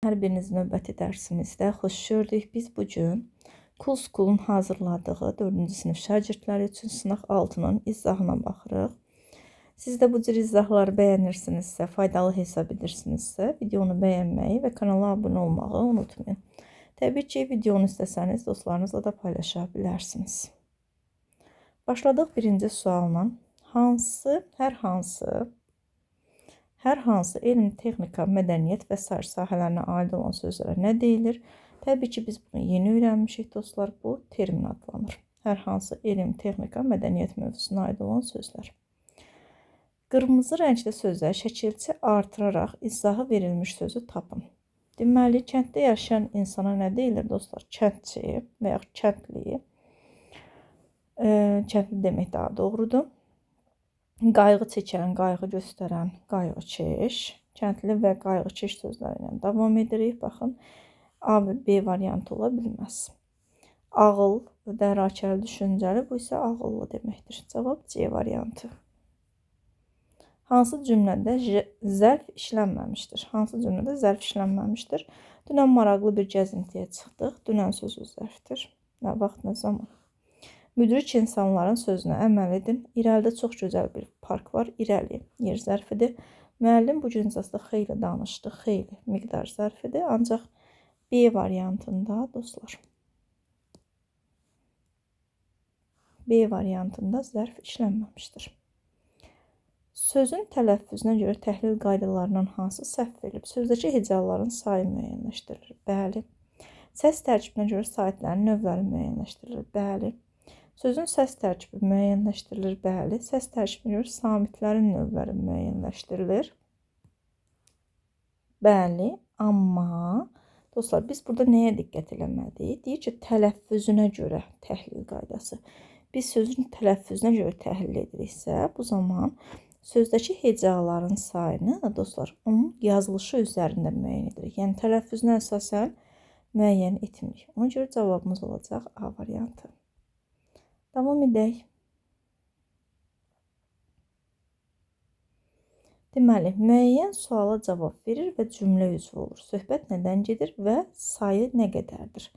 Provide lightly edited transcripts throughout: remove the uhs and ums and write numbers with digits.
Hər biriniz növbəti dərsimizdə xoş gördük. Biz bu gün Kul School'un hazırladığı 4-cü sinif şagirdləri üçün sınaq 6-nın izahına baxırıq. Siz də bu cür izahları bəyənirsinizsə, faydalı hesab edirsinizsə, videonu bəyənməyi və kanala abunə olmağı unutmayın. Təbii ki, videonu istəsəniz dostlarınızla da paylaşa bilərsiniz. Başladıq birinci sualla. Hər hansı elm, texnika, mədəniyyət və sair sahələrinə aid olan sözlərə nə deyilir? Təbii ki, biz bunu yeni öyrənmişik dostlar. Bu termin adlanır. Hər hansı elm, texnika, mədəniyyət mövzusuna aid olan sözlər. Qırmızı rəngli sözlər şəkilçi artıraraq izahı verilmiş sözü tapın. Deməli, kənddə yaşayan insana nə deyilir dostlar? Kəndçi və yaxud kəndli. Kəndli demək daha doğrudur. Qayğı çəkən, qayğı göstərən, qayğıkeş. Kəndli və qayğıkeş sözləri ilə davam edirik. Baxın, A və B variantı ola bilməz. Ağıl, dərakəli, düşüncəli, bu isə ağıllı deməkdir. Cavab C variantı. Hansı cümlədə zərf işlənməmişdir? Hansı cümlədə zərf işlənməmişdir? Dünən maraqlı bir gəzintiyə çıxdıq. Dünən sözü zərfdir. Nə vaxt, nə zaman? Müdrik insanların sözünə əməl edin. İrəlidə çox gözəl bir park var. İrəli yer zərfidir. Müəllim bu gün iclasda xeyli danışdı. Xeyli miqdar zərfidir. Ancaq B variantında dostlar. B variantında zərf işlənməmişdir. Sözün tələffüzünə görə təhlil qaydalarından hansı səhv verilib? Sözdəki hecaların sayı müəyyənləşdirilir. Bəli. Səs tərkibinə görə saitlərin növləri müəyyənləşdirilir. Bəli. Sözün səs tərkibi müəyyənləşdirilir. Bəli. Səs tərkibinə görə samitlərin növləri müəyyənləşdirilir. Bəli. Amma dostlar, biz burada nəyə diqqət eləməliyik? Deyir ki, tələffüzünə görə təhlil qaydası. Biz sözün tələffüzünə görə təhlil ediriksə, bu zaman sözdəki hecaların sayını dostlar, onun yazılışı üzərində müəyyən edirik. Yəni, tələffüzünə əsasən müəyyən etmirik. Ona görə cavabımız olacaq A variantı. Davam edək. Deməli, müəyyən suala cavab verir və cümlə üzvü olur. Söhbət nədən gedir və sayı nə qədərdir?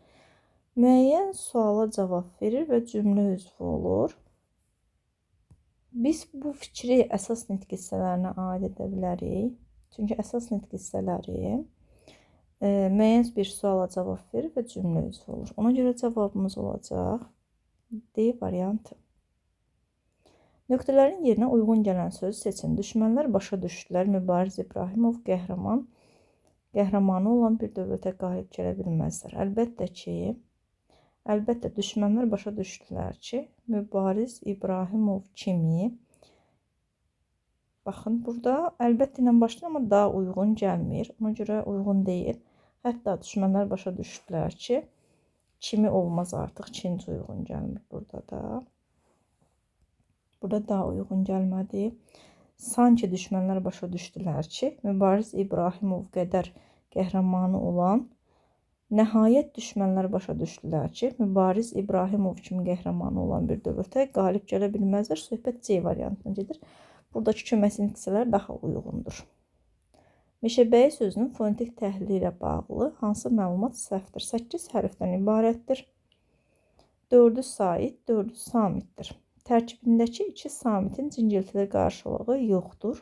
Müəyyən suala cavab verir və cümlə üzvü olur. Biz bu fikri əsas nitq hissələrinə aid edə bilərik. Çünki əsas nitq hissələri müəyyən bir suala cavab verir və cümlə üzvü olur. Ona görə cavabımız olacaq D variantı. Nöqtələrin yerinə uyğun gələn sözü seçin. Düşmənlər başa düşdülər. Mübariz İbrahimov qəhrəmanı olan bir dövlətə qalib gələ bilməzlər. Əlbəttə düşmənlər başa düşdülər ki, Mübariz İbrahimov kimi, baxın, burada əlbəttə ilə başlayır, amma daha uyğun gəlmir. Ona görə uyğun deyil. Hətta düşmənlər başa düşdülər ki, kimi olmaz artıq. İkinci uyğun gəlmir burada da. Burada daha uyğun gəlmədi. Sanki düşmənlər başa düşdülər ki, Mübariz İbrahimov qədər qəhrəmanı olan, nəhayət düşmənlər başa düşdülər ki, Mübariz İbrahimov kimi qəhrəmanı olan bir dövlətə qalib gələ bilməzlər. Söhbət C variantına gedir. Buradakı köməkçi nitqlər daha uyğundur. Meşəbəyi sözünün fonetik təhlili ilə bağlı hansı məlumat səhvdir? 8 hərfdən ibarətdir. 4-ü sait, 4-ü samitdir. Tərkibindəki 2 samitin cingiltili qarşılığı yoxdur.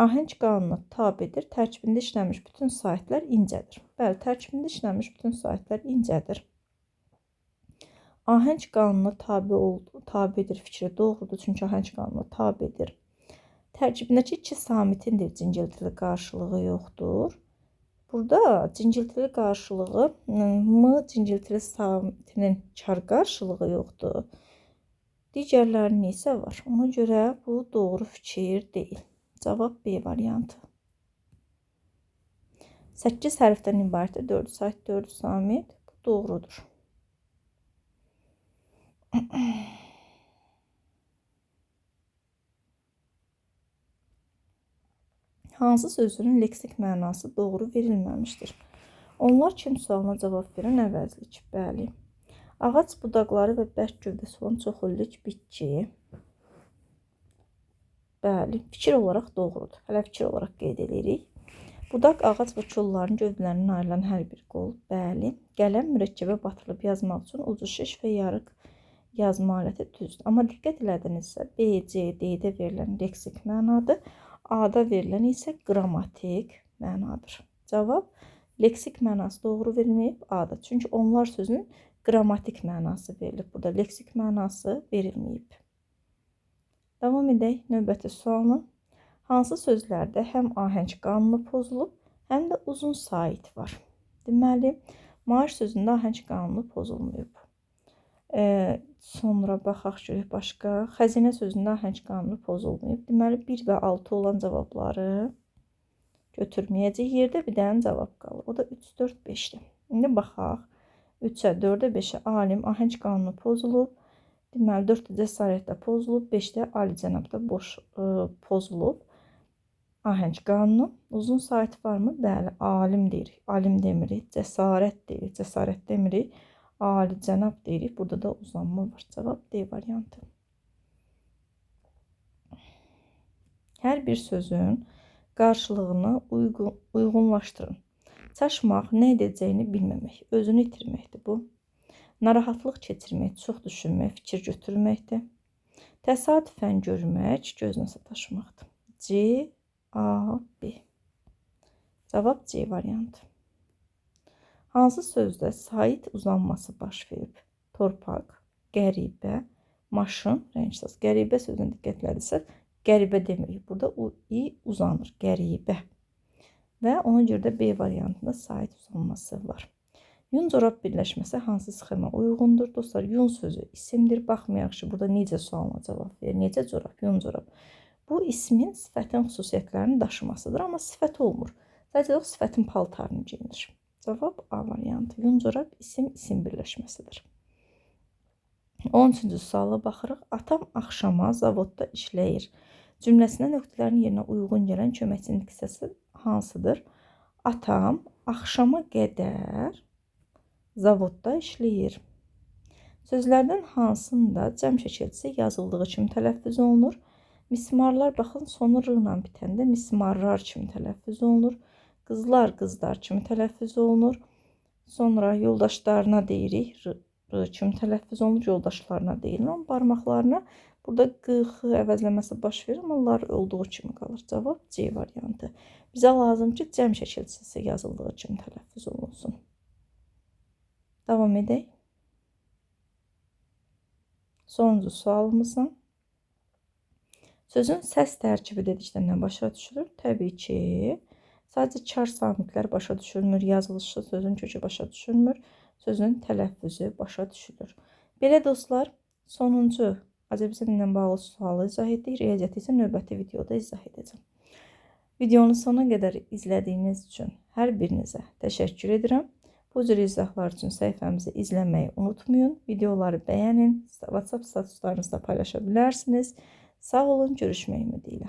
Ahəng qanuna tabedir. Tərkibində işlənmiş bütün saitlər incədir. Bəli, tərkibində işlənmiş bütün saitlər incədir. Ahəng qanuna tabedir fikri doğrudur. Çünki ahəng qanuna tabedir. Tərkibindəki 2 samitin də cingiltili qarşılığı yoxdur. Burada cingiltili qarşılığı M cingiltili samitinin kar qarşılığı yoxdur. Digərlərinin isə var. Ona görə bu doğru fikir deyil. Cavab B variantı. 8 hərfdən ibarətdir. 4 sait, 4 samit. Bu doğrudur. Hansı sözünün leksik mənası doğru verilməmişdir? Onlar kim sualına cavab verən əvəzlik? Bəli. Ağac budaqları və bərk gövdəsi olan çoxillik bitki. Bəli, fikir olaraq doğrudur. Hələ fikir olaraq qeyd edirik. Budaq ağac və kolların gövdələrindən ayrılan hər bir qol. Bəli. Qələm mürəkkəbə batırılıb yazmaq üçün ucu şiş və yarıq yazma aləti düzdür. Amma diqqət elədinizsə B, C, D-də verilən leksik mənadır. A-da verilən isə qrammatik mənadır. Cavab leksik mənası doğru verilməyib A-da. Çünki onlar sözünün qrammatik mənası verilib. Burada leksik mənası verilməyib. Davam edək. Növbəti sualın. Hansı sözlərdə həm ahəng qanunu pozulub, həm də uzun sait var? Deməli, maaş sözündə ahəng qanunu pozulmayıb. Sonra baxaq görək başqa. Xəzinə sözündə ahəng qanunu pozulmayıb. Deməli, 1 və 6 olan cavabları götürməyəcək. Yerdə bir dənə cavab qalır. O da 3, 4, 5-dir. İndi baxaq. 3-ə, 4-ə, 5-ə alim ahəng qanunu pozulub. Deməli, 4-də cəsarətdə pozulub, 5-də alicənabda pozulub. Ahəng qanunu. Uzun sait varmı? Bəli, alim deyirik. Alim demirik. Cəsarət deyirik. Cəsarət demirik. Alicənab deyirik. Burada da uzanma var. Cavab D variantı. Hər bir sözün qarşılığını uyğunlaşdırın. Çaşmaq nə edəcəyini bilməmək, özünü itirməkdir bu. Narahatlıq keçirmək, çox düşünmək, fikir götürməkdir. Təsadüfən görmək, gözünə sataşmaqdır. C, A, B. Cavab C variantı. Hansı sözdə sait uzanması baş verib? Torpaq, qəribə, maşın, rəngsaz. Qəribə sözünə diqqət elədisə, qəribə demirik. Burada i uzanır, qəribə. Və ona görə də B variantında sait uzanması var. Yun corab birləşməsi hansı sxema uyğundur? Dostlar, yun sözü isimdir. Baxmayaq ki, burada necə sualına cavab verir. Necə corab? Yun corab. Bu ismin sifətin xüsusiyyətlərini daşımasıdır, amma sifət olmur. Sadəcə o sifətin paltarını geyinir. Cavab A variantı. Yun corab isim birləşməsidir. 13-cü suala baxırıq. Atam axşama zavodda işləyir. Cümləsinə nöqtələrin yerinə uyğun gələn köməkçinin hissəsi hansıdır? Atam axşama qədər zavodda işləyir. Sözlərdən hansında cəm şəkilçisi yazıldığı kimi tələffüz olunur? Mismarlar, baxın, sonu r ilə bitəndə mismarlar kimi tələffüz olunur. Qızlar, qızlar kimi tələffüz olunur. Sonra yoldaşlarına deyirik, r kimi tələffüz olunur, yoldaşlarına deyilir. Onun barmaqlarına burada q-x əvəzləməsi baş verir, amma lar olduğu kimi qalır. Cavab C variantı. Bizə lazım ki, cəm şəkilçisi yazıldığı kimi tələffüz olunsun. Davam edək. Sonuncu sualımızdan. Sözün səs tərkibi dedikdə nə başa düşülür? Təbii ki, sadəcə kar samitlər başa düşülmür, yazılışı sözün kökü başa düşülmür, sözün tələffüzü başa düşülür. Belə dostlar, sonuncu Azərbaycan dillə bağlı sualı izah etdik, riyaziyyatı isə növbəti videoda izah edəcəm. Videonu sona qədər izlədiyiniz üçün hər birinizə təşəkkür edirəm. Bu cür izahlar üçün səhifəmizi izləməyi unutmayın. Videoları bəyənin, WhatsApp statuslarınızda paylaşa bilərsiniz. Sağ olun, görüşmək ümidilə.